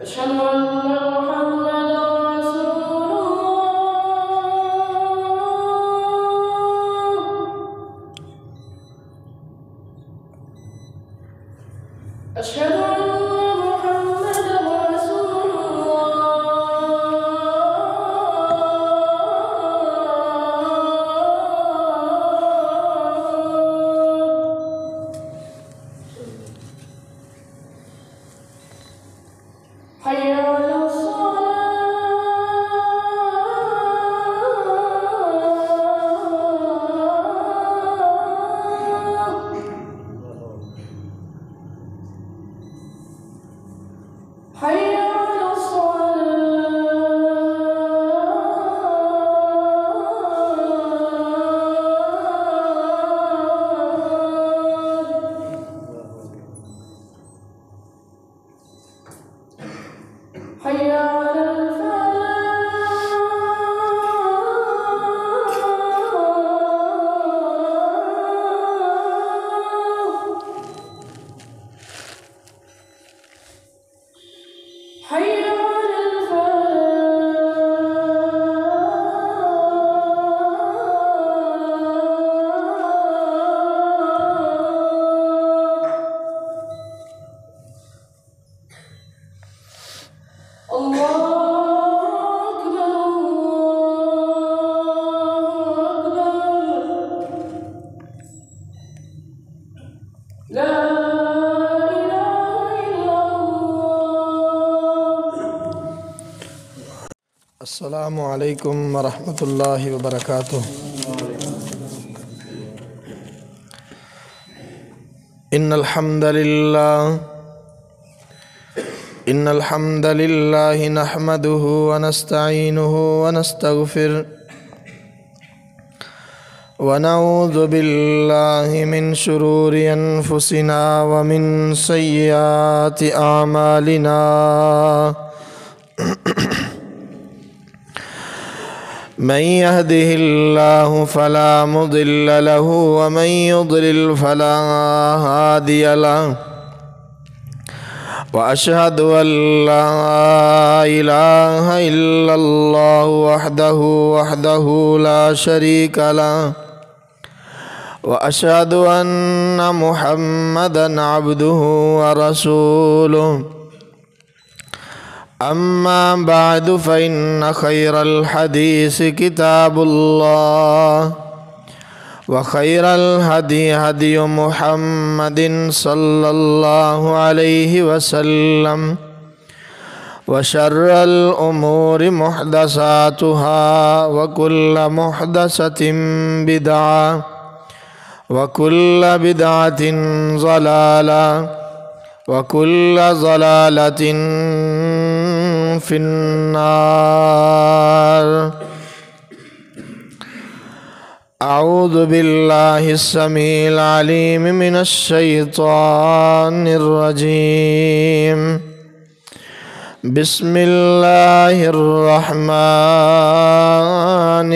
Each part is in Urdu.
أشهد أن محمدا رسول الله. أشهد أن محمدا رسول الله. حي على حي على الصلاة. حي على الفلاح. حي على الفلاح. الله أكبر الله أكبر لا إله إلا الله. السلام علیکم ورحمۃ اللہ وبرکاتہ۔ ان الحمد للہ نحمده ونستعینه ونستغفره ونعوذ باللہ من شرور انفسنا ومن سیئات اعمالنا من يهده الله فلا مضل له ومن يضلل فلا هادي له وأشهد أن لا إله إلا الله وحده لا شريك له وأشهد أن محمدًا عبده ورسوله أما بعد فإن خير الحديث كتاب الله وخير الهدي هدي محمد صلى الله عليه وسلم وشر الأمور محدثاتها وكل محدثة بدعة وكل بدعة ضلالة وكل ضلالة في النار۔ اعوذ باللہ السمیع العلیم من الشیطان الرجیم۔ بسم اللہ الرحمن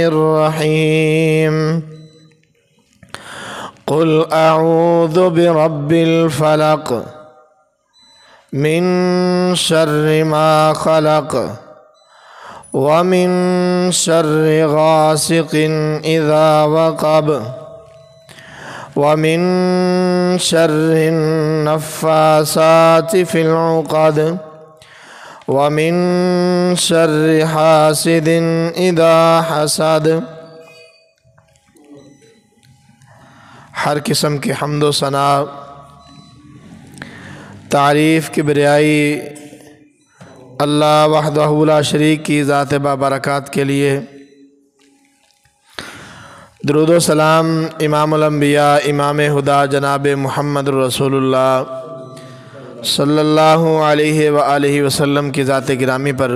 الرحیم۔ قل اعوذ برب الفلق من شر ما خلق ومن شر غاسق اذا وقب ومن شر النفاثات في العقد ومن شر حاسد اذا حسد۔ ہر قسم کی حمد و ثنا، تعریف، کبریائی اللہ وحدہ لا شریک کی ذات بابرکات کے لیے۔ درود و سلام امام الانبیاء امام ہدا جناب محمد رسول اللہ صلی اللہ علیہ وآلہ وسلم کی ذات گرامی پر۔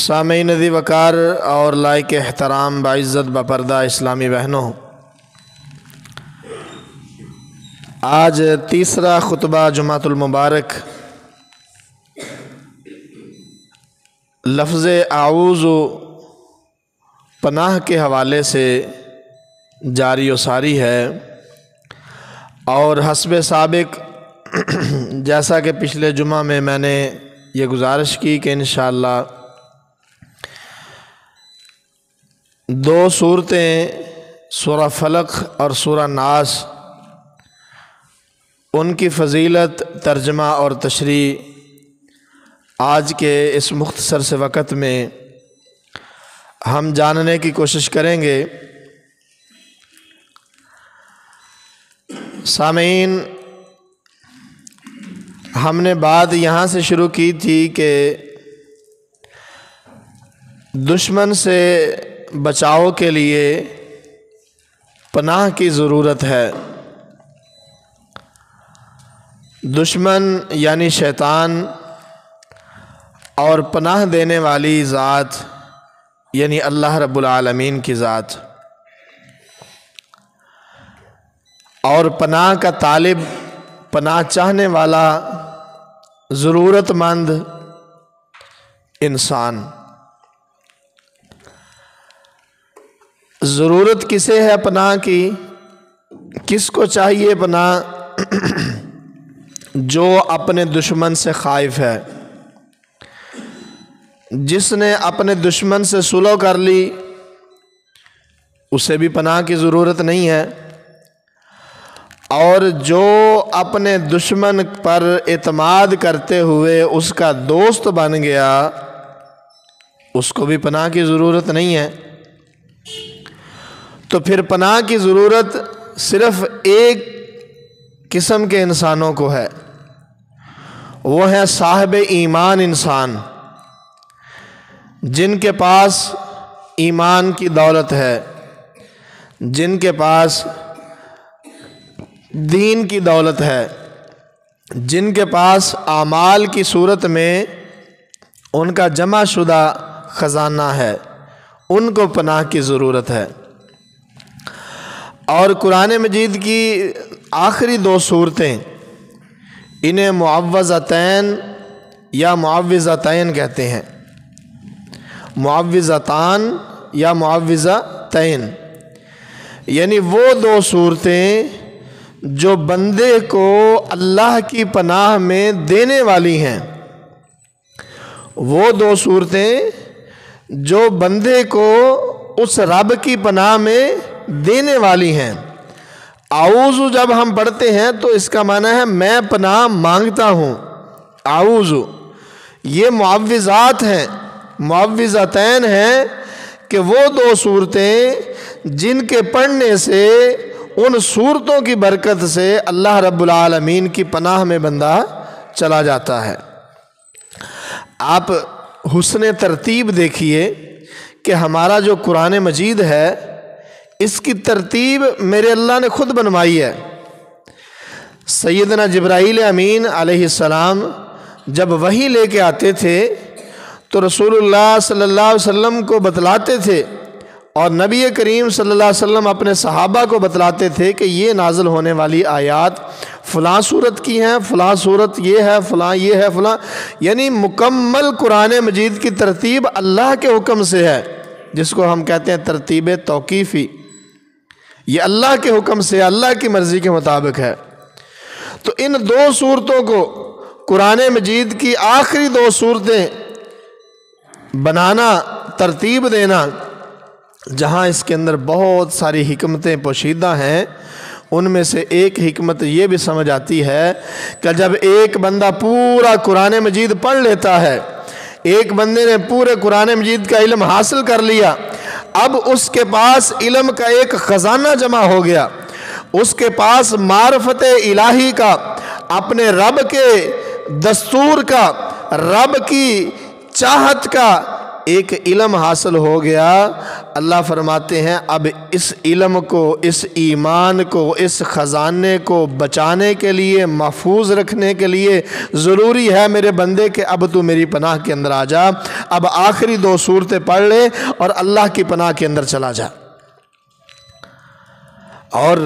سامعین ذی وقار اور لائق احترام باعزت بپردہ اسلامی بہنوں، آج تیسرا خطبہ جمعۃ المبارک لفظ اعوذ پناہ کے حوالے سے جاری و ساری ہے، اور حسب سابق جیسا کہ پچھلے جمعہ میں نے یہ گزارش کی کہ انشاءاللہ 2 صورتیں سورہ فلق اور سورہ ناس، ان کی فضیلت، ترجمہ اور تشریح آج کے اس مختصر سے وقت میں ہم جاننے کی کوشش کریں گے۔ سامعین، ہم نے بات یہاں سے شروع کی تھی کہ دشمن سے بچاؤ کے لیے پناہ کی ضرورت ہے۔ دشمن یعنی شیطان اور پناہ دینے والی ذات یعنی اللہ رب العالمین کی ذات، اور پناہ کا طالب، پناہ چاہنے والا، ضرورت مند انسان۔ ضرورت کسے ہے پناہ کی؟ کس کو چاہیے پناہ؟ جو اپنے دشمن سے خائف ہے، جس نے اپنے دشمن سے صلح کر لی، اسے بھی پناہ کی ضرورت نہیں ہے، اور جو اپنے دشمن پر اعتماد کرتے ہوئے اس کا دوست بن گیا، اس کو بھی پناہ کی ضرورت نہیں ہے۔ تو پھر پناہ کی ضرورت صرف ایک قسم کے انسانوں کو ہے، وہ ہے صاحب ایمان انسان، جن کے پاس ایمان کی دولت ہے، جن کے پاس دین کی دولت ہے، جن کے پاس اعمال کی صورت میں ان کا جمع شدہ خزانہ ہے، ان کو پناہ کی ضرورت ہے۔ اور قرآن مجید کی آخری 2 صورتیں، انہیں معوذتین یا معوذتین کہتے ہیں، معوذتان یا معوذتین، یعنی وہ 2 صورتیں جو بندے کو اللہ کی پناہ میں دینے والی ہیں، وہ 2 صورتیں جو بندے کو اس رب کی پناہ میں دینے والی ہیں۔ اعوذ جب ہم پڑھتے ہیں تو اس کا معنی ہے میں پناہ مانگتا ہوں، اعوذ۔ یہ معوذات ہیں، معوذتین ہیں کہ وہ 2 صورتیں جن کے پڑھنے سے، ان صورتوں کی برکت سے اللہ رب العالمین کی پناہ میں بندہ چلا جاتا ہے۔ آپ حسن ترتیب دیکھیے کہ ہمارا جو قرآن مجید ہے، اس کی ترتیب میرے اللہ نے خود بنوائی ہے۔ سیدنا جبرائیل امین علیہ السلام جب وحی لے کے آتے تھے تو رسول اللہ صلی اللہ علیہ وسلم کو بتلاتے تھے، اور نبی کریم صلی اللہ علیہ وسلم اپنے صحابہ کو بتلاتے تھے کہ یہ نازل ہونے والی آیات فلاں صورت کی ہیں، فلاں صورت یہ ہے، فلاں یہ ہے، فلاں، یعنی مکمل قرآن مجید کی ترتیب اللہ کے حکم سے ہے، جس کو ہم کہتے ہیں ترتیب توقیفی۔ یہ اللہ کے حکم سے، اللہ کی مرضی کے مطابق ہے۔ تو ان 2 صورتوں کو، قرآن مجید کی آخری 2 صورتیں بنانا، ترتیب دینا، جہاں اس کے اندر بہت ساری حکمتیں پوشیدہ ہیں، ان میں سے ایک حکمت یہ بھی سمجھ آتی ہے کہ جب ایک بندہ پورا قرآن مجید پڑھ لیتا ہے، ایک بندے نے پورے قرآن مجید کا علم حاصل کر لیا، اب اس کے پاس علم کا ایک خزانہ جمع ہو گیا، اس کے پاس معرفت الہی کا، اپنے رب کے دستور کا، رب کی چاہت کا ایک علم حاصل ہو گیا۔ اللہ فرماتے ہیں اب اس علم کو، اس ایمان کو، اس خزانے کو بچانے کے لیے، محفوظ رکھنے کے لیے ضروری ہے میرے بندے کہ اب تو میری پناہ کے اندر آ جا، اب آخری 2 صورتیں پڑھ لے اور اللہ کی پناہ کے اندر چلا جا۔ اور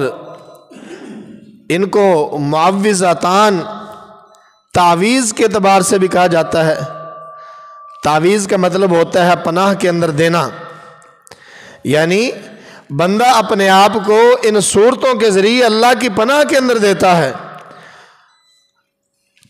ان کو معوذتان تعویذ کے اعتبار سے بھی کہا جاتا ہے۔ تعویذ کا مطلب ہوتا ہے پناہ کے اندر دینا، یعنی بندہ اپنے آپ کو ان صورتوں کے ذریعے اللہ کی پناہ کے اندر دیتا ہے۔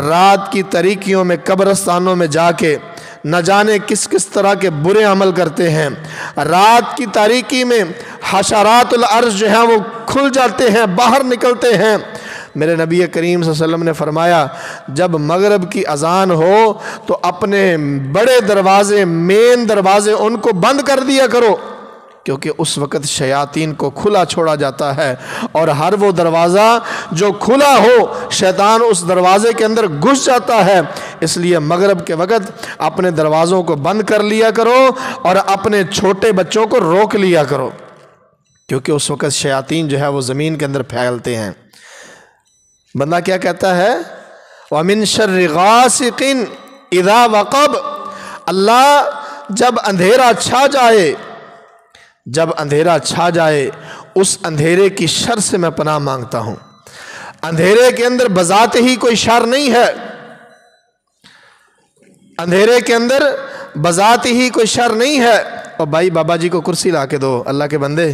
رات کی تاریکیوں میں قبرستانوں میں جا کے نہ جانے کس کس طرح کے برے عمل کرتے ہیں۔ رات کی تاریکی میں حشرات الارض جو ہیں وہ کھل جاتے ہیں، باہر نکلتے ہیں۔ میرے نبی کریم صلی اللہ علیہ وسلم نے فرمایا جب مغرب کی اذان ہو تو اپنے بڑے دروازے، مین دروازے، ان کو بند کر دیا کرو، کیونکہ اس وقت شیاطین کو کھلا چھوڑا جاتا ہے، اور ہر وہ دروازہ جو کھلا ہو شیطان اس دروازے کے اندر گھس جاتا ہے۔ اس لیے مغرب کے وقت اپنے دروازوں کو بند کر لیا کرو اور اپنے چھوٹے بچوں کو روک لیا کرو، کیونکہ اس وقت شیاطین جو ہے وہ زمین کے اندر پھیلتے ہیں۔ بندہ کیا کہتا ہے؟ وَمِن شَرِّ غَاسِقٍ اِذَا وَقَبَ، اللہ جب اندھیرا چھا جائے، جب اندھیرا چھا جائے اس اندھیرے کی شر سے میں پناہ مانگتا ہوں۔ اندھیرے کے اندر بذات ہی کوئی شر نہیں ہے، اندھیرے کے اندر بذات ہی کوئی شر نہیں ہے۔ اور بھائی بابا جی کو کرسی لا کے دو، اللہ کے بندے،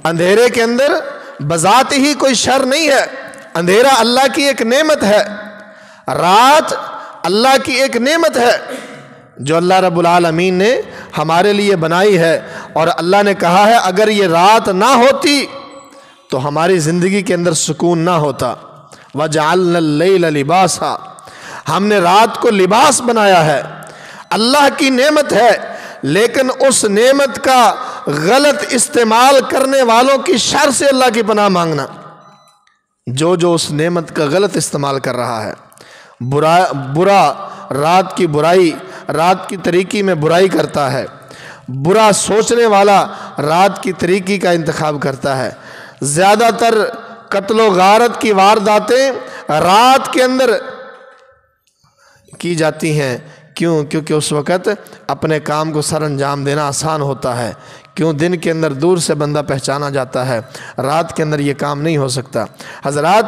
اندھیرے کے اندر بذات ہی کوئی شر نہیں ہے۔ اندھیرا اللہ کی ایک نعمت ہے، رات اللہ کی ایک نعمت ہے جو اللہ رب العالمین نے ہمارے لیے بنائی ہے، اور اللہ نے کہا ہے اگر یہ رات نہ ہوتی تو ہماری زندگی کے اندر سکون نہ ہوتا۔ وَجَعَلْنَا اللَّيْلَ لِبَاسًا، ہم نے رات کو لباس بنایا ہے، اللہ کی نعمت ہے، لیکن اس نعمت کا غلط استعمال کرنے والوں کی شر سے اللہ کی پناہ مانگنا۔ جو اس نعمت کا غلط استعمال کر رہا ہے، برا رات کی برائی، رات کی طریقی میں برائی کرتا ہے، برا سوچنے والا رات کی طریقی کا انتخاب کرتا ہے۔ زیادہ تر قتل و غارت کی وارداتیں رات کے اندر کی جاتی ہیں۔ کیوں؟ کیونکہ اس وقت اپنے کام کو سر انجام دینا آسان ہوتا ہے۔ کیوں؟ دن کے اندر دور سے بندہ پہچانا جاتا ہے، رات کے اندر یہ کام نہیں ہو سکتا۔ حضرات،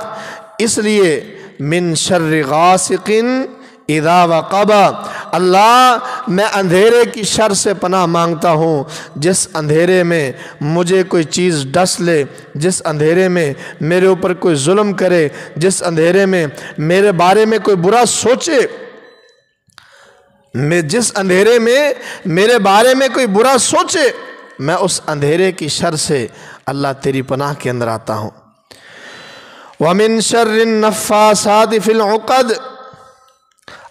اس لیے من شر غاسق اذا وقب، اللہ میں اندھیرے کی شر سے پناہ مانگتا ہوں، جس اندھیرے میں مجھے کوئی چیز ڈس لے، جس اندھیرے میں میرے اوپر کوئی ظلم کرے، جس اندھیرے میں میرے بارے میں کوئی برا سوچے، جس اندھیرے میں میرے بارے میں کوئی برا سوچے، میں اس اندھیرے کی شر سے اللہ تیری پناہ کے اندر آتا ہوں۔ وَمِن شَرِّ النَّفَّاثَاتِ فِي الْعُقَدِ،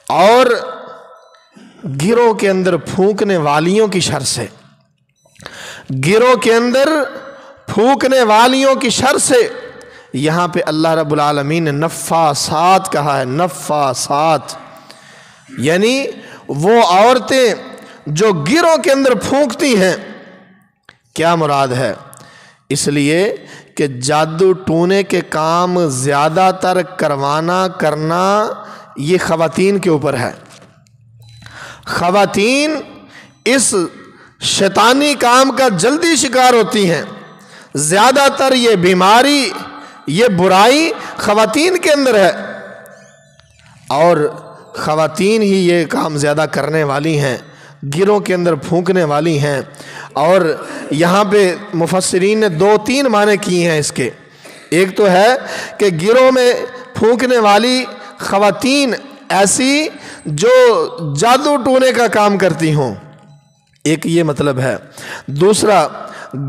اور گروہ کے اندر پھونکنے والیوں کی شر سے، گروہ کے اندر پھونکنے والیوں کی شر سے۔ یہاں پہ اللہ رب العالمین نے نفاسات کہا ہے، نفاسات یعنی وہ عورتیں جو گروہ کے اندر پھونکتی ہیں۔ کیا مراد ہے؟ اس لیے کہ جادو ٹونے کے کام زیادہ تر کرنا یہ خواتین کے اوپر ہے۔ خواتین اس شیطانی کام کا جلدی شکار ہوتی ہیں۔ زیادہ تر یہ بیماری، یہ برائی خواتین کے اندر ہے، اور خواتین ہی یہ کام زیادہ کرنے والی ہیں، گروہ کے اندر پھونکنے والی ہیں۔ اور یہاں پہ مفسرین نے 2-3 معنی کیے ہیں اس کے۔ ایک تو ہے کہ گروہ میں پھونکنے والی خواتین ایسی جو جادو ٹونے کا کام کرتی ہوں، ایک یہ مطلب ہے۔ دوسرا،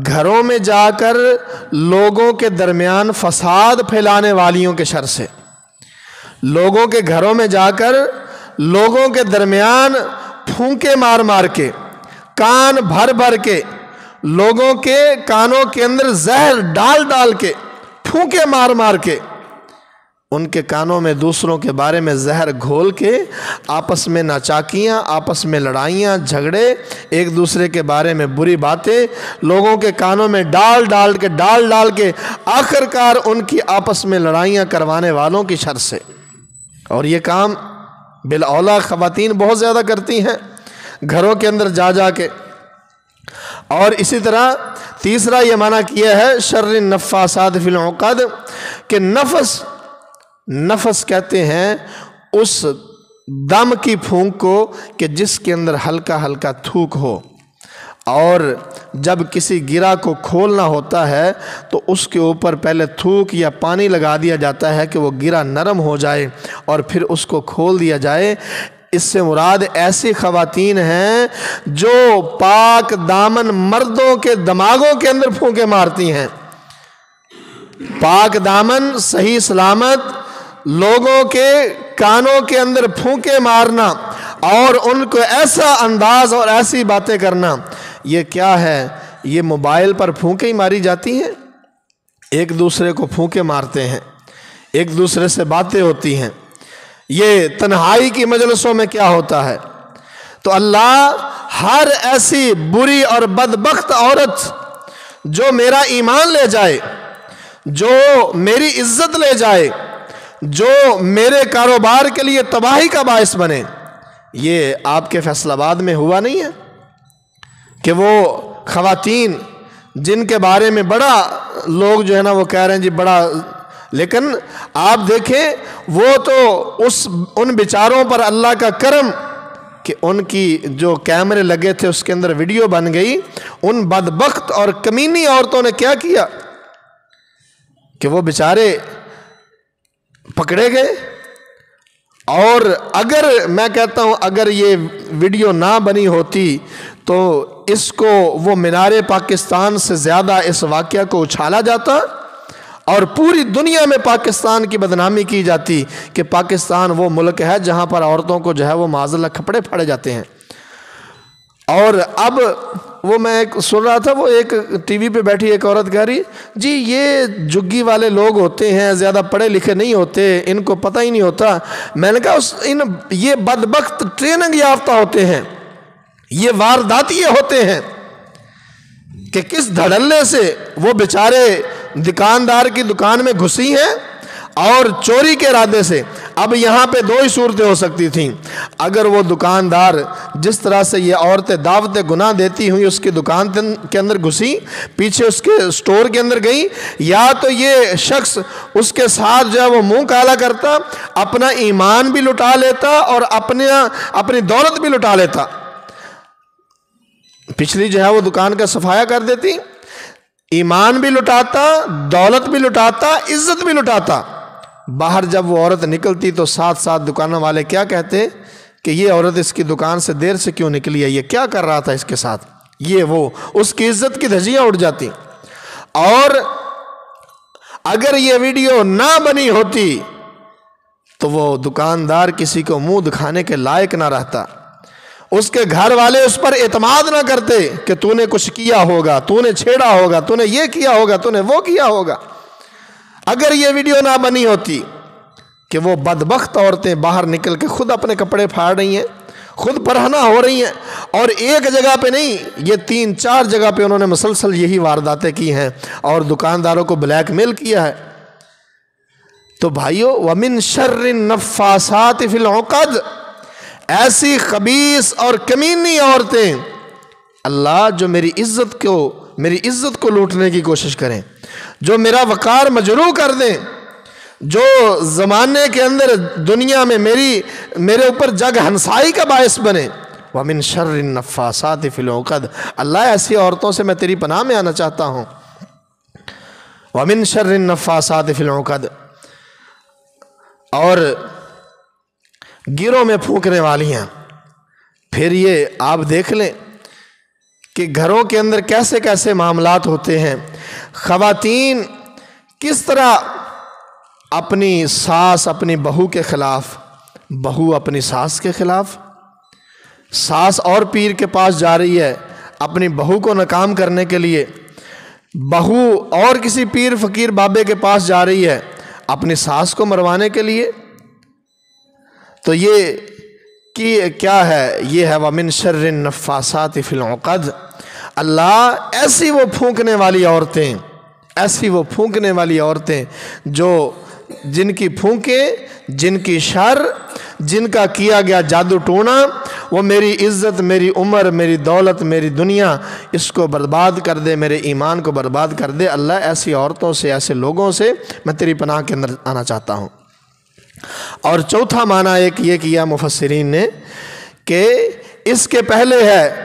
گھروں میں جا کر لوگوں کے درمیان فساد پھیلانے والیوں کے شر سے، لوگوں کے گھروں میں جا کر لوگوں کے درمیان پھونکے مار مار کے، کان بھر بھر کے، لوگوں کے کانوں کے اندر زہر ڈال ڈال کے، پھونکے مار مار کے، ان کے کانوں میں دوسروں کے بارے میں زہر گھول کے، آپس میں ناچاکیاں، آپس میں لڑائیاں جھگڑے، ایک دوسرے کے بارے میں بری باتیں لوگوں کے کانوں میں ڈال ڈال کے آخر کار ان کی آپس میں لڑائیاں کروانے والوں کی شر سے۔ اور یہ کام بالاولیٰ خواتین بہت زیادہ کرتی ہیں گھروں کے اندر جا جا کے۔ اور اسی طرح تیسرا یہ معنی کیا ہے شر النفاسات فی العقد، کہ نفس کہتے ہیں اس دم کی پھونک کو کہ جس کے اندر ہلکا ہلکا تھوک ہو، اور جب کسی گرا کو کھولنا ہوتا ہے تو اس کے اوپر پہلے تھوک یا پانی لگا دیا جاتا ہے کہ وہ گرا نرم ہو جائے اور پھر اس کو کھول دیا جائے۔ اس سے مراد ایسی خواتین ہیں جو پاک دامن مردوں کے دماغوں کے اندر پھونکے مارتی ہیں۔ پاک دامن صحیح سلامت لوگوں کے کانوں کے اندر پھونکے مارنا اور ان کو ایسا انداز اور ایسی باتیں کرنا، یہ کیا ہے؟ یہ موبائل پر پھونکے ہی ماری جاتی ہیں، ایک دوسرے کو پھونکے مارتے ہیں، ایک دوسرے سے باتیں ہوتی ہیں۔ یہ تنہائی کی مجلسوں میں کیا ہوتا ہے؟ تو اللہ ہر ایسی بری اور بدبخت عورت جو میرا ایمان لے جائے، جو میری عزت لے جائے، جو میرے کاروبار کے لیے تباہی کا باعث بنے، یہ آپ کے فیصل آباد میں ہوا نہیں ہے کہ وہ خواتین جن کے بارے میں بڑا لوگ جو ہے نا وہ کہہ رہے ہیں جی بڑا، لیکن آپ دیکھیں وہ تو ان بیچاروں پر اللہ کا کرم کہ ان کی جو کیمرے لگے تھے اس کے اندر ویڈیو بن گئی۔ ان بدبخت اور کمینی عورتوں نے کیا کیا کہ وہ بیچارے پکڑے گئے، اور اگر میں کہتا ہوں اگر یہ ویڈیو نہ بنی ہوتی تو اس کو وہ مینار پاکستان سے زیادہ اس واقعہ کو اچھالا جاتا اور پوری دنیا میں پاکستان کی بدنامی کی جاتی کہ پاکستان وہ ملک ہے جہاں پر عورتوں کو جو ہے وہ معاذ اللہ کپڑے پھاڑے جاتے ہیں۔ اور اب وہ میں سن رہا تھا، وہ ایک ٹی وی پہ بیٹھی ایک عورت کہہ رہی جی یہ جگی والے لوگ ہوتے ہیں، زیادہ پڑھے لکھے نہیں ہوتے، ان کو پتہ ہی نہیں ہوتا۔ میں نے کہا یہ بدبخت ٹریننگ یافتہ ہوتے ہیں، یہ وارداتیے ہوتے ہیں کہ کس دھڑلے سے وہ بیچارے دکاندار کی دکان میں گھسی ہیں اور چوری کے ارادے سے۔ اب یہاں پہ دو ہی صورتیں ہو سکتی تھیں، اگر وہ دکاندار جس طرح سے یہ عورتیں دعوت گناہ دیتی ہوئی اس کی دکان کے اندر گھسی، پیچھے اس کے سٹور کے اندر گئی، یا تو یہ شخص اس کے ساتھ جو ہے وہ منہ کالا کرتا، اپنا ایمان بھی لٹا لیتا اور اپنی دولت بھی لٹا لیتا۔ پچھلی جو ہے وہ دکان کا صفایا کر دیتی، ایمان بھی لٹاتا، دولت بھی لٹاتا، عزت بھی لٹاتا۔ باہر جب وہ عورت نکلتی تو ساتھ ساتھ دکانوں والے کیا کہتے کہ یہ عورت اس کی دکان سے دیر سے کیوں نکلی ہے، یہ کیا کر رہا تھا اس کے ساتھ، یہ وہ، اس کی عزت کی دھجیاں اڑ جاتی۔ اور اگر یہ ویڈیو نہ بنی ہوتی تو وہ دکاندار کسی کو منہ دکھانے کے لائق نہ رہتا، اس کے گھر والے اس پر اعتماد نہ کرتے کہ تو نے کچھ کیا ہوگا، تو نے چھیڑا ہوگا، تو نے یہ کیا ہوگا، تو نے وہ کیا ہوگا۔ اگر یہ ویڈیو نہ بنی ہوتی کہ وہ بدبخت عورتیں باہر نکل کے خود اپنے کپڑے پھاڑ رہی ہیں، خود برہنہ ہو رہی ہیں، اور ایک جگہ پہ نہیں، یہ 3-4 جگہ پہ انہوں نے مسلسل یہی وارداتیں کی ہیں اور دکانداروں کو بلیک میل کیا ہے۔ تو بھائیو، وَمِن شَرِّ النَّفَّاسَاتِ فِي الْعُقَدِ، ایسی خبیث اور کمینی عورتیں اللہ جو میری عزت کو لوٹنے کی کوشش کریں، جو میرا وقار مجروح کر دیں، جو زمانے کے اندر دنیا میں میرے اوپر جگ ہنسائی کا باعث بنے۔ وَمِن شَرِّ النَّفَّاسَاتِ فِي الْعُقَدِ، اللہ ایسی عورتوں سے میں تیری پناہ میں آنا چاہتا ہوں۔ وَمِن شَرِّ النَّفَّاسَاتِ فِي الْعُقَدِ، اور گروں میں پھونکنے والی ہیں۔ پھر یہ آپ دیکھ لیں کہ گھروں کے اندر کیسے کیسے معاملات ہوتے ہیں، خواتین کس طرح اپنی ساس اپنی بہو کے خلاف، بہو اپنی ساس کے خلاف، ساس اور پیر کے پاس جا رہی ہے اپنی بہو کو ناکام کرنے کے لیے، بہو اور کسی پیر فقیر بابے کے پاس جا رہی ہے اپنی ساس کو مروانے کے لیے۔ تو یہ کیا ہے؟ یہ ہے وَمِن شَرِّ النَّفَّاسَاتِ فِي الْعُقَدِ۔ اللہ ایسی وہ پھونکنے والی عورتیں جو جن کی پھونکیں، جن کی شر، جن کا کیا گیا جادو ٹونا، وہ میری عزت، میری عمر، میری دولت، میری دنیا، اس کو برباد کر دے، میرے ایمان کو برباد کر دے۔ اللہ ایسی عورتوں سے، ایسے لوگوں سے میں تیری پناہ کے اندر آنا چاہتا ہوں۔ اور چوتھا معنی ایک یہ کیا مفسرین نے کہ اس کے پہلے ہے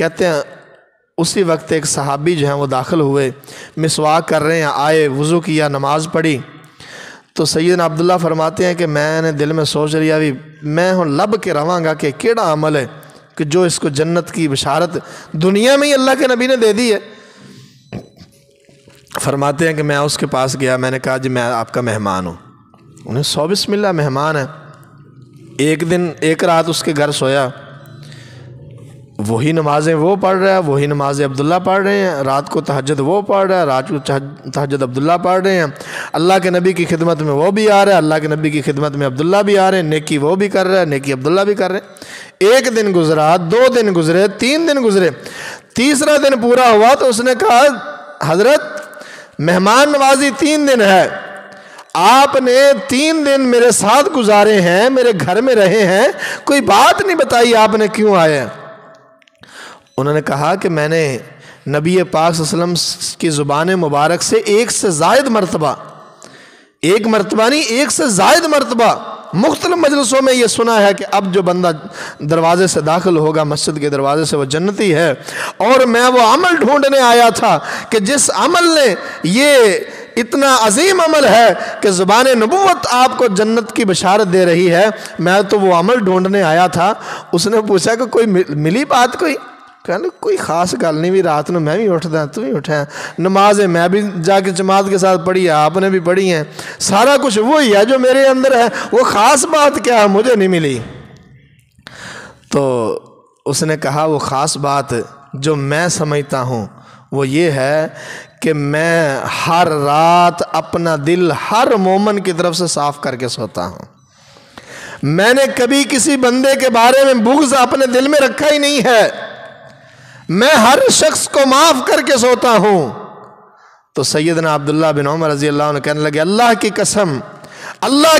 کہتے ہیں اسی وقت ایک صحابی جو ہیں وہ داخل ہوئے، مسواک کر رہے ہیں، آئے، وضو کیا، نماز پڑھی، تو سیدنا عبداللہ فرماتے ہیں کہ میں نے دل میں سوچ لیا بھی میں ہوں لب کے رواں گا کہ کیڑا عمل ہے کہ جو اس کو جنت کی بشارت دنیا میں ہی اللہ کے نبی نے دے دی ہے۔ فرماتے ہیں کہ میں اس کے پاس گیا، میں نے کہا جی میں آپ کا مہمان ہوں۔ انہیں 100 بسم اللہ مہمان ہے۔ ایک رات اس کے گھر سویا، وہی نمازیں وہ پڑھ رہا ہے، وہی نمازیں عبداللہ پڑھ رہے ہیں، رات کو تہجد وہ پڑھ رہا ہے، رات کو تہجد عبداللہ پڑھ رہے ہیں، اللہ کے نبی کی خدمت میں وہ بھی آ رہا ہے، اللہ کے نبی کی خدمت میں عبداللہ بھی آ رہے ہیں، نیکی وہ بھی کر رہا ہے، نیکی عبداللہ بھی کر رہے ہیں۔ 1 دن گزرا، 2 دن گزرے، 3 دن گزرے، تیسرا دن پورا ہوا تو اس نے کہا حضرت مہمان نوازی 3 دن ہے، آپ نے 3 دن میرے ساتھ گزارے ہیں، میرے گھر میں رہے ہیں، کوئی بات نہیں بتائی آپ نے کیوں آئے؟ انہوں نے کہا کہ میں نے نبی پاک صلی اللہ علیہ وسلم کی زبان مبارک سے 1 سے زائد مرتبہ، 1 مرتبہ نہیں 1 سے زائد مرتبہ مختلف مجلسوں میں یہ سنا ہے کہ اب جو بندہ دروازے سے داخل ہوگا مسجد کے دروازے سے وہ جنتی ہے، اور میں وہ عمل ڈھونڈنے آیا تھا کہ جس عمل نے یہ اتنا عظیم عمل ہے کہ زبان نبوت آپ کو جنت کی بشارت دے رہی ہے، میں تو وہ عمل ڈھونڈنے آیا تھا۔ اس نے پوچھا کہ کوئی ملی بات کوئی؟ کہنے کوئی خاص گل نہیں بھی، رات میں بھی اٹھتا تو بھی اٹھا، نمازیں میں بھی جا کے جماعت کے ساتھ پڑھی ہے، آپ نے بھی پڑھی ہیں، سارا کچھ وہی ہے جو میرے اندر ہے، وہ خاص بات کیا ہے مجھے نہیں ملی؟ تو اس نے کہا وہ خاص بات جو میں سمجھتا ہوں وہ یہ ہے کہ میں ہر رات اپنا دل ہر مومن کی طرف سے صاف کر کے سوتا ہوں، میں نے کبھی کسی بندے کے بارے میں بغض اپنے دل میں رکھا ہی نہیں ہے، میں ہر شخص کو معاف کر کے سوتا ہوں۔ تو سیدنا عبداللہ بن عمر رضی اللہ عنہ کہنے لگے اللہ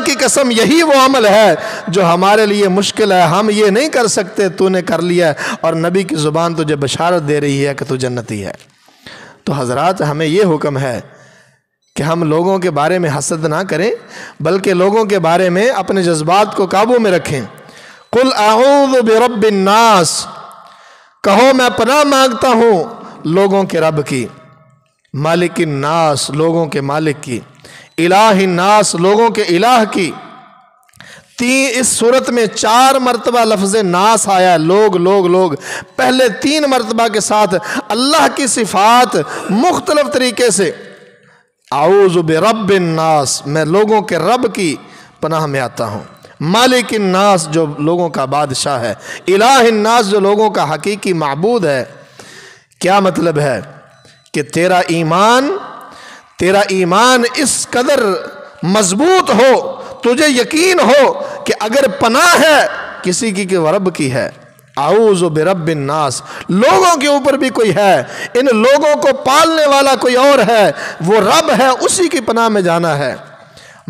کی قسم یہی وہ عمل ہے جو ہمارے لیے مشکل ہے، ہم یہ نہیں کر سکتے، تو نے کر لیا ہے، اور نبی کی زبان تجھے بشارت دے رہی ہے کہ تو جنتی ہے۔ تو حضرات ہمیں یہ حکم ہے کہ ہم لوگوں کے بارے میں حسد نہ کریں، بلکہ لوگوں کے بارے میں اپنے جذبات کو قابو میں رکھیں۔ قل اعوذ برب الناس، کہو میں پناہ مانگتا ہوں لوگوں کے رب کی، مالک الناس لوگوں کے مالک کی، الہ الناس لوگوں کے الہ کی۔ اس صورت میں 4 مرتبہ لفظ ناس آیا ہے، لوگ، پہلے 3 مرتبہ کے ساتھ اللہ کی صفات مختلف طریقے سے، اعوذ برب الناس میں لوگوں کے رب کی پناہ میں آتا ہوں، مالک الناس جو لوگوں کا بادشاہ ہے، الہ الناس جو لوگوں کا حقیقی معبود ہے۔ کیا مطلب ہے کہ تیرا ایمان اس قدر مضبوط ہو، تجھے یقین ہو کہ اگر پناہ ہے کسی کی کہ وہ رب کی ہے، اعوذ برب الناس لوگوں کے اوپر بھی کوئی ہے، ان لوگوں کو پالنے والا کوئی اور ہے، وہ رب ہے، اسی کی پناہ میں جانا ہے۔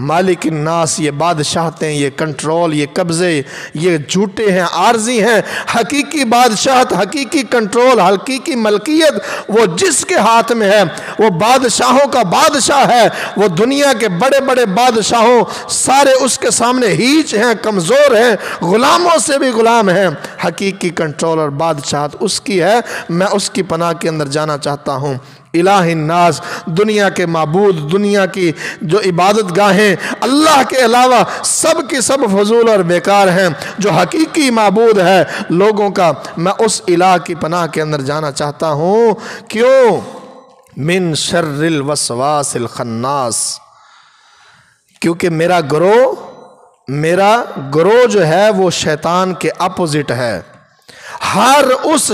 مالک الناس یہ بادشاہتیں، یہ کنٹرول، یہ قبضے، یہ جھوٹے ہیں، عارضی ہیں، حقیقی بادشاہت، حقیقی کنٹرول، حقیقی ملکیت وہ جس کے ہاتھ میں ہے، وہ بادشاہوں کا بادشاہ ہے، وہ دنیا کے بڑے بڑے بادشاہوں سارے اس کے سامنے ہیچ ہیں، کمزور ہیں، غلاموں سے بھی غلام ہیں، حقیقی کنٹرول اور بادشاہت اس کی ہے، میں اس کی پناہ کے اندر جانا چاہتا ہوں۔ الہ الناس دنیا کے معبود، دنیا کی جو عبادت گاہیں اللہ کے علاوہ سب کی سب فضول اور بیکار ہیں، جو حقیقی معبود ہے لوگوں کا، میں اس الہ کی پناہ کے اندر جانا چاہتا ہوں۔ کیوں؟ من شر الوسواس الخناس، کیونکہ میرا گروہ جو ہے وہ شیطان کے اپوزٹ ہے، ہر اس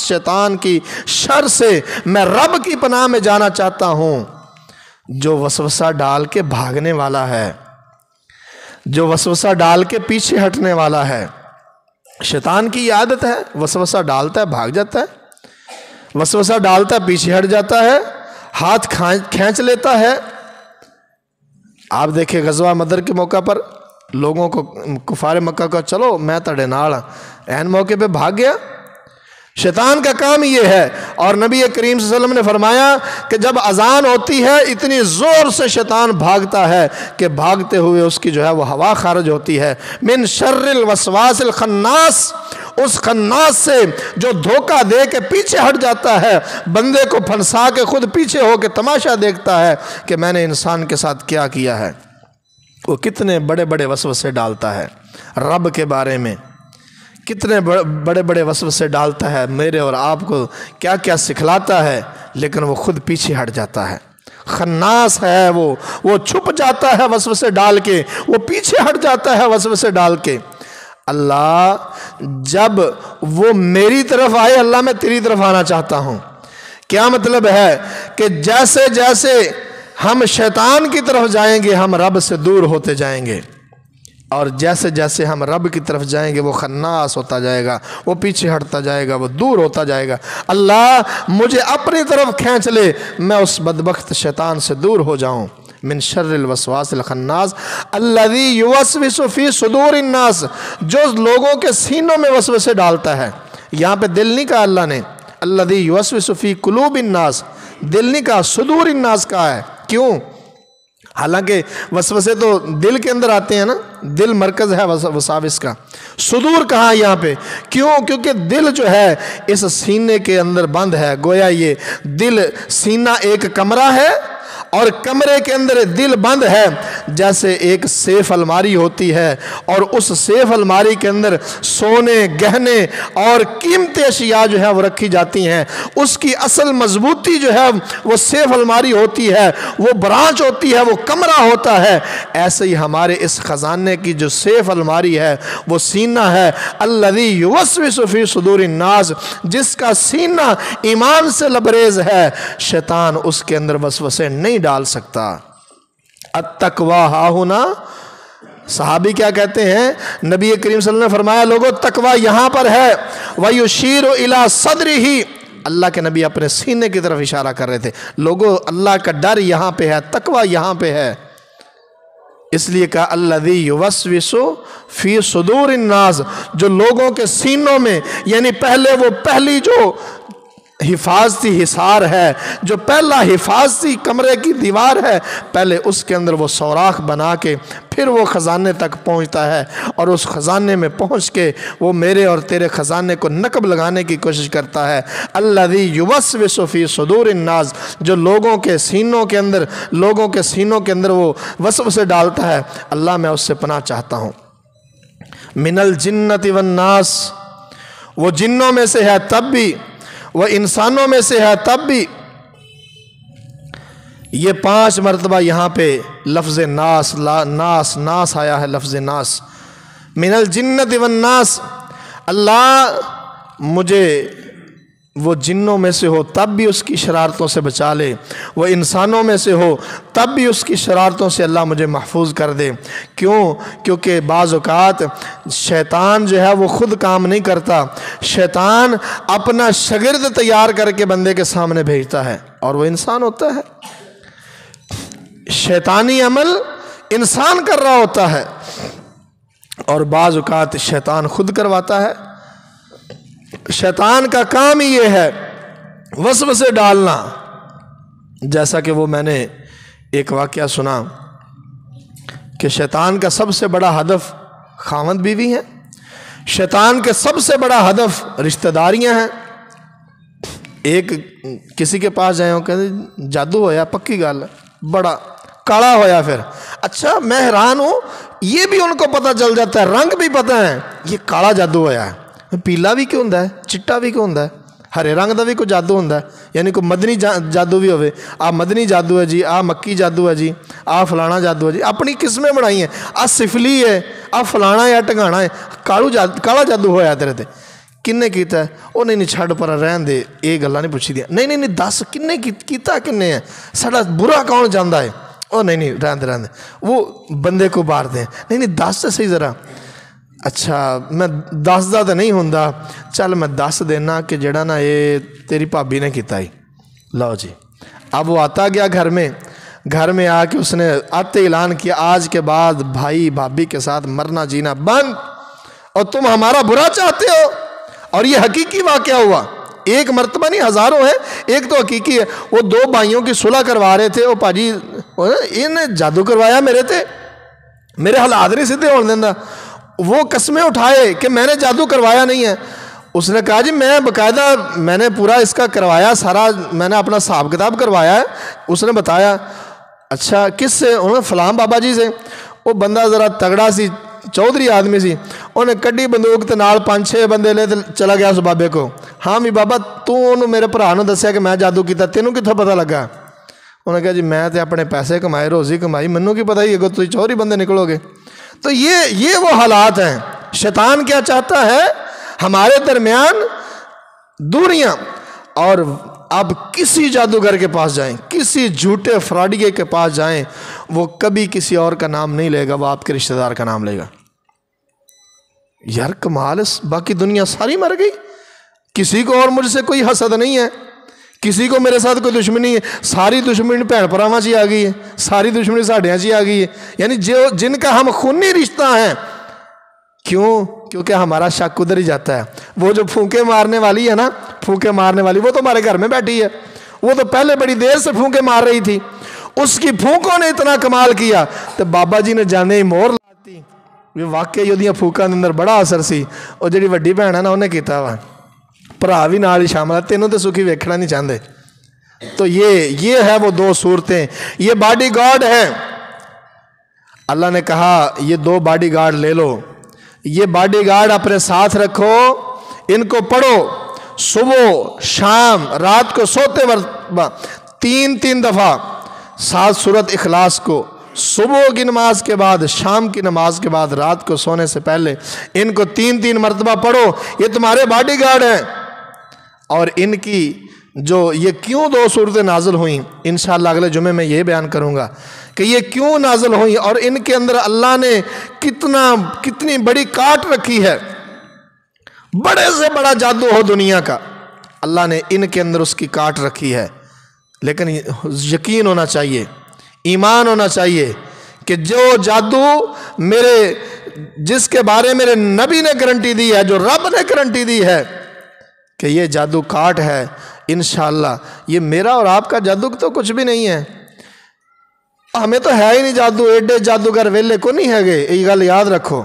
شیطان کی شر سے میں رب کی پناہ میں جانا چاہتا ہوں، جو وسوسہ ڈال کے بھاگنے والا ہے، جو وسوسہ ڈال کے پیچھے ہٹنے والا ہے۔ شیطان کی یہ عادت ہے، وسوسہ ڈالتا ہے بھاگ جاتا ہے، وسوسہ ڈالتا ہے پیچھے ہٹ جاتا ہے، ہاتھ کھینچ لیتا ہے۔ آپ دیکھیں غزوہ بدر کے موقع پر لوگوں کو کفار مکہ کا چلو میں تڑے نال، این موقع پہ بھاگ گیا۔ شیطان کا کام یہ ہے، اور نبی کریم صلی اللہ علیہ وسلم نے فرمایا کہ جب اذان ہوتی ہے اتنی زور سے شیطان بھاگتا ہے کہ بھاگتے ہوئے اس کی جو ہے وہ ہوا خارج ہوتی ہے۔ من شر الوسواس الخناس، اس خناس سے جو دھوکہ دے کے پیچھے ہٹ جاتا ہے، بندے کو پھنسا کے خود پیچھے ہو کے تماشا دیکھتا ہے کہ میں نے انسان کے ساتھ کیا کیا ہے، وہ کتنے بڑے بڑے وسوسے ڈالتا ہے رب کے بارے میں، کتنے بڑے بڑے وسوسے ڈالتا ہے، میرے اور آپ کو کیا کیا سکھلاتا ہے، لیکن وہ خود پیچھے ہٹ جاتا ہے۔ خناس ہے وہ چھپ جاتا ہے وسوسے ڈال کے، وہ پیچھے ہٹ جاتا ہے وسوسے ڈال کے۔ اللہ جب وہ میری طرف آئے، اللہ میں تیری طرف آنا چاہتا ہوں۔ کیا مطلب ہے کہ جیسے جیسے ہم شیطان کی طرف جائیں گے ہم رب سے دور ہوتے جائیں گے، اور جیسے جیسے ہم رب کی طرف جائیں گے وہ خناس ہوتا جائے گا، وہ پیچھے ہٹتا جائے گا، وہ دور ہوتا جائے گا۔ اللہ مجھے اپنی طرف کھینچ لے، میں اس بدبخت شیطان سے دور ہو جاؤں۔ من شر الوسواس الخناس الذی یوسوس فی صدور الناس، جو لوگوں کے سینوں میں وسوسے ڈالتا ہے۔ یہاں پہ دل نہیں کہا اللہ نے، الذی یوسوس فی قلوب الناس، دل نہیں کہا، صدور الناس کہا ہے۔ کیوں؟ حالانکہ وسوسے تو دل کے اندر آتے ہیں نا، دل مرکز ہے وساوس کا۔ صدور کہاں یہاں پہ؟ کیوں؟ کیونکہ دل جو ہے اس سینے کے اندر بند ہے، گویا یہ دل سینہ ایک کمرہ ہے اور کمرے کے اندر دل بند ہے، جیسے ایک سیف الماری ہوتی ہے اور اس سیف الماری کے اندر سونے گہنے اور قیمتی اشیاء جو ہے وہ رکھی جاتی ہیں، اس کی اصل مضبوطی جو ہے وہ سیف الماری ہوتی ہے، وہ برانچ ہوتی ہے، وہ کمرہ ہوتا ہے۔ ایسے ہی ہمارے اس خزانے کی جو سیف الماری ہے وہ سینہ ہے، الذی یوسوس فی صدور الناس، جس کا سینہ ایمان سے لبریز ہے، شیطان اس کے اندر وسوسے نہیں ڈال سکتا۔ التقوی ہاہنا، صحابی کیا کہتے ہیں؟ نبی کریم صلی اللہ علیہ وسلم نے فرمایا لوگوں تقوی یہاں پر ہے، وَيُشِيرُ إِلَىٰ صَدْرِهِ، اللہ کے نبی اپنے سینے کی طرف اشارہ کر رہے تھے، لوگوں اللہ کا ڈر یہاں پہ ہے، تقوی یہاں پہ ہے۔ اس لیے کہا الذی یوسوس فی صدور الناس، جو لوگوں کے سینوں میں، یعنی پہلے وہ پہلی جو حفاظتی حصار ہے، جو پہلا حفاظتی کمرے کی دیوار ہے، پہلے اس کے اندر وہ سوراخ بنا کے پھر وہ خزانے تک پہنچتا ہے، اور اس خزانے میں پہنچ کے وہ میرے اور تیرے خزانے کو نقب لگانے کی کوشش کرتا ہے۔ الذی یوسوس فی صدور الناس، جو لوگوں کے سینوں کے اندر وہ وسوسے ڈالتا ہے، اللہ میں اس سے پناہ چاہتا ہوں۔ من الجنۃ والناس، وہ جنوں میں سے ہے تب بھی، وہ انسانوں میں سے ہے تب بھی۔ یہ 5 مرتبہ یہاں پہ لفظ ناس آیا ہے، لفظ ناس۔ من الجنۃ والناس، اللہ مجھے وہ جنوں میں سے ہو تب بھی اس کی شرارتوں سے بچا لے، وہ انسانوں میں سے ہو تب بھی اس کی شرارتوں سے اللہ مجھے محفوظ کر دے۔ کیوں؟ کیونکہ بعض اوقات شیطان جو ہے وہ خود کام نہیں کرتا، شیطان اپنا شاگرد تیار کر کے بندے کے سامنے بھیجتا ہے، اور وہ انسان ہوتا ہے۔ شیطانی عمل انسان کر رہا ہوتا ہے، اور بعض اوقات شیطان خود کرواتا ہے۔ شیطان کا کام ہی یہ ہے وسوسے ڈالنا۔ جیسا کہ وہ میں نے ایک واقعہ سنا کہ شیطان کا سب سے بڑا ہدف خاوند بیوی ہیں، شیطان کے سب سے بڑا ہدف رشتہ داریاں ہیں۔ ایک کسی کے پاس جائے ہوں کہ جادو ہویا، پکی گل ہے، بڑا کالا ہویا، پھر اچھا میں حیران ہوں، یہ بھی ان کو پتہ چل جاتا ہے، رنگ بھی پتہ ہے، یہ کالا جادو ہویا ہے، پیلا بھی کیوں ہوندا ہے، چٹا بھی کیوں ہوندا ہے، ہرے رنگ دا بھی کوئی جادو ہوندا ہے، یعنی کوئی مدنی جادو بھی ہوئے، آ مدنی جادو ہے جی، آ مکی جادو ہے جی، آ فلانا جادو ہے جی، اپنی قسمیں بنائی ہیں، آ سفلی ہے، آ فلانا یا ٹنگانا ہے، کالا جادو ہویا تیرے تے، کنے کیتا ہے؟ وہ نہیں چھڑ پر رہن دے، یہ گلاں نہیں پوچھی دیا، نہیں دس کنے کیتا، کنے ہے، ساڈا برا کون جاندا ہے؟ او نہیں رہن دے، وہ بندے کو بار دیں، نہیں دس تو صحیح ذرا، اچھا میں دسدا تو نہیں ہوندا، چل میں دس دینا کہ جڑا نا یہ تیری بھابی نے کیتا ہی، لو جی۔ اب وہ آتا گیا گھر میں آ کے اس نے آتے اعلان کیا آج کے بعد بھائی بھابی کے ساتھ مرنا جینا بند، اور تم ہمارا برا چاہتے ہو۔ اور یہ حقیقی واقعہ ہوا، ایک مرتبہ نہیں ہزاروں ہیں، ایک تو حقیقی ہے۔ وہ 2 بھائیوں کی صلح کروا رہے تھے، وہ پاجی انہیں جادو کروایا میرے تے، میرے حالات نہیں سیدھے ہونے دینا۔ وہ قسمیں اٹھائے کہ میں نے جادو کروایا نہیں ہے. اس نے کہا جی میں باقاعدہ میں نے پورا اس کا کروایا, سارا میں نے اپنا حساب کتاب کروایا ہے. اس نے بتایا اچھا کس سے؟ انہوں نے فلاں بابا جی سے. وہ بندہ ذرا تگڑا سی, چودھری آدمی سی, انہیں کڈی بندوق تے نال 5-6 بندے لے چلا گیا اس بابے کو. ہاں بھی بابا تو انہوں میرے بھرا نوں دسیا کہ میں جادو کیتا, تینوں کتھوں پتہ لگا؟ انہوں نے کہا جی میں تے اپنے پیسے کمائے, روزی کمائی, منوں کی پتہ ہی اگر تسی چوری بندے نکلو گے. تو یہ وہ حالات ہیں. شیطان کیا چاہتا ہے؟ ہمارے درمیان دوریاں. اور اب کسی جادوگر کے پاس جائیں, کسی جھوٹے فراڈیے کے پاس جائیں, وہ کبھی کسی اور کا نام نہیں لے گا, وہ آپ کے رشتہ دار کا نام لے گا. یار کمال, باقی دنیا ساری مر گئی, کسی کو اور مجھ سے کوئی حسد نہیں ہے, کسی کو میرے ساتھ کوئی دشمنی ہے. ساری دشمنی بھین بھراواں چ آ گئی ہے, ساری دشمنی ساڈیاں چ آ گئی ہے. یعنی جن کا ہم خونی رشتہ ہیں. کیوں؟ کیونکہ ہمارا شک ادھر ہی جاتا ہے. وہ جو پھونکے مارنے والی ہے نا, پھونکے مارنے والی, وہ تو ہمارے گھر میں بیٹھی ہے. وہ تو پہلے بڑی دیر سے پھونکے مار رہی تھی, اس کی پھونکوں نے اتنا کمال کیا تو بابا جی نے جانے ہی مور لاتی. واقعی وہ پھونکاں اندر بڑا اثر سی. وہ جڑی وڈی بھن ہے نا انہیں کیتا وا, بھرا بھی نال ہی شامل ہے, تینوں تو سکھی ویکھنا نہیں چاہتے. تو یہ ہے وہ 2 صورتیں. یہ باڈی گارڈ ہے. اللہ نے کہا یہ 2 باڈی گارڈ لے لو, یہ باڈی گارڈ اپنے ساتھ رکھو, ان کو پڑھو صبح شام رات کو سوتے وقت 3 دفعہ 7 سورت اخلاص کو, صبح کی نماز کے بعد, شام کی نماز کے بعد, رات کو سونے سے پہلے ان کو 3 مرتبہ پڑھو. یہ تمہارے باڈی گارڈ ہیں. اور ان کی جو یہ کیوں 2 صورتیں نازل ہوئیں, انشاءاللہ اگلے جمعے میں یہ بیان کروں گا کہ یہ کیوں نازل ہوئیں, اور ان کے اندر اللہ نے کتنی بڑی کاٹ رکھی ہے. بڑے سے بڑا جادو ہو دنیا کا, اللہ نے ان کے اندر اس کی کاٹ رکھی ہے. لیکن یقین ہونا چاہیے, ایمان ہونا چاہیے کہ جو جادو جس کے بارے میرے نبی نے گارنٹی دی ہے, جو رب نے گارنٹی دی ہے کہ یہ جادو کاٹ ہے, انشاءاللہ یہ میرا اور آپ کا جادو تو کچھ بھی نہیں ہے. ہمیں تو ہے ہی نہیں جادو, ایڈے جادوگر ویلے کو نہیں ہے گے, یہ گل یاد رکھو.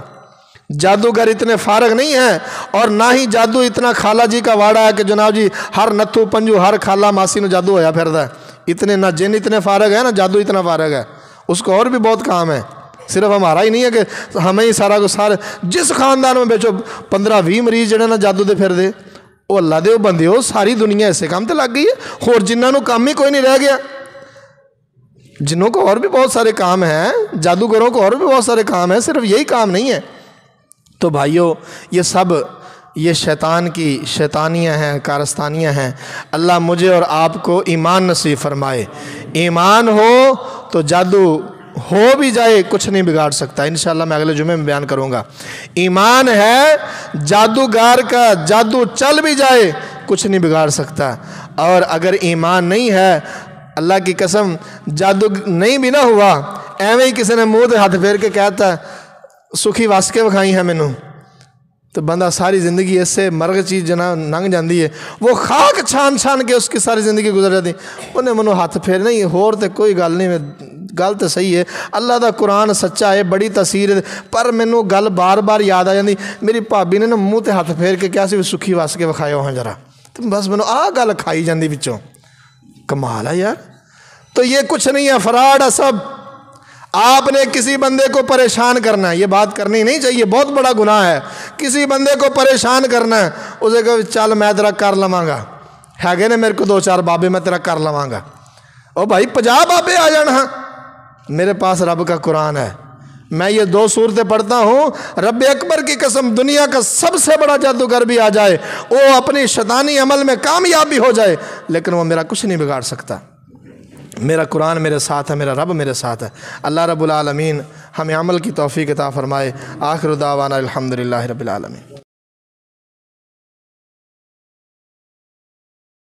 جادوگر اتنے فارغ نہیں ہیں, اور نہ ہی جادو اتنا خالہ جی کا واڑا ہے کہ جناب جی ہر نتھو پنجو ہر خالہ ماسی نو جادو ہویا پھردا ہے. اتنے نہ جن اتنے فارغ ہے, نہ جادو اتنا فارغ ہے. اس کو اور بھی بہت کام ہے, صرف ہمارا ہی نہیں ہے کہ ہمیں ہی سارا جس خاندان میں بیچو 15-20 مریض جڑے نا جادو دے پھر دے, وہ اللہ دے بندے ہو, ساری دنیا اسے کام تے لگ گئی ہے. اور جنہاں نو کام ہی کوئی نہیں رہ گیا, جنہوں کو اور بھی بہت سارے کام ہیں, جادوگروں کو اور بھی بہت سارے کام ہیں, صرف یہی کام نہیں ہے. تو بھائیو یہ سب یہ شیطان کی شیطانیاں ہیں, کارستانیاں ہیں. اللہ مجھے اور آپ کو ایمان نصیب فرمائے. ایمان ہو تو جادو ہو بھی جائے کچھ نہیں بگاڑ سکتا. انشاءاللہ میں اگلے جمعے میں بیان کروں گا. ایمان ہے, جادوگر کا جادو چل بھی جائے کچھ نہیں بگاڑ سکتا. اور اگر ایمان نہیں ہے, اللہ کی قسم جادو نہیں بھی نہ ہوا, ایویں ہی کسی نے منہ تے ہاتھ پھیر کے کہتا سکھی وس کے وکھائی ہے مینوں, تو بندہ ساری زندگی اس سے مرغ چیز جنا ننگ جاندی ہے. وہ خاک چھان چھان کے اس کی ساری زندگی گزر جاتی. انہیں منوں ہاتھ پھیر نہیں, ہور تے کوئی گل نہیں, گل تو صحیح ہے, اللہ دا قرآن سچا ہے, بڑی تاثیر ہے, پر مینوں گل بار بار یاد آ جاندی. میری بھابی نے نا منہ تے ہاتھ پھیر کے کیا سی سکھی وس کے وکھایا ہاں ذرا, تو بس مینوں آ گل کھائی جاندی وچوں. کمال ہے یار. تو یہ کچھ نہیں ہے, فراڈ ہے سب. آپ نے کسی بندے کو پریشان کرنا ہے, یہ بات کرنی نہیں چاہیے, بہت بڑا گناہ ہے. کسی بندے کو پریشان کرنا ہے, اسے کہ چل میں تیرا کر لواں گا, ہے گے نے میرے کو 2-4 بابے, میں تیرا کر لواں گا. او بھائی 50 بابے آ جان, ہاں میرے پاس رب کا قرآن ہے, میں یہ 2 صورتیں پڑھتا ہوں. رب اکبر کی قسم دنیا کا سب سے بڑا جادوگر بھی آ جائے, وہ اپنی شیطانی عمل میں کامیاب بھی ہو جائے, لیکن وہ میرا کچھ نہیں بگاڑ سکتا. میرا قرآن میرے ساتھ ہے, میرا رب میرے ساتھ ہے. اللہ رب العالمین ہمیں عمل کی توفیق عطا فرمائے. آخر دعوانا الحمدللہ رب العالمین.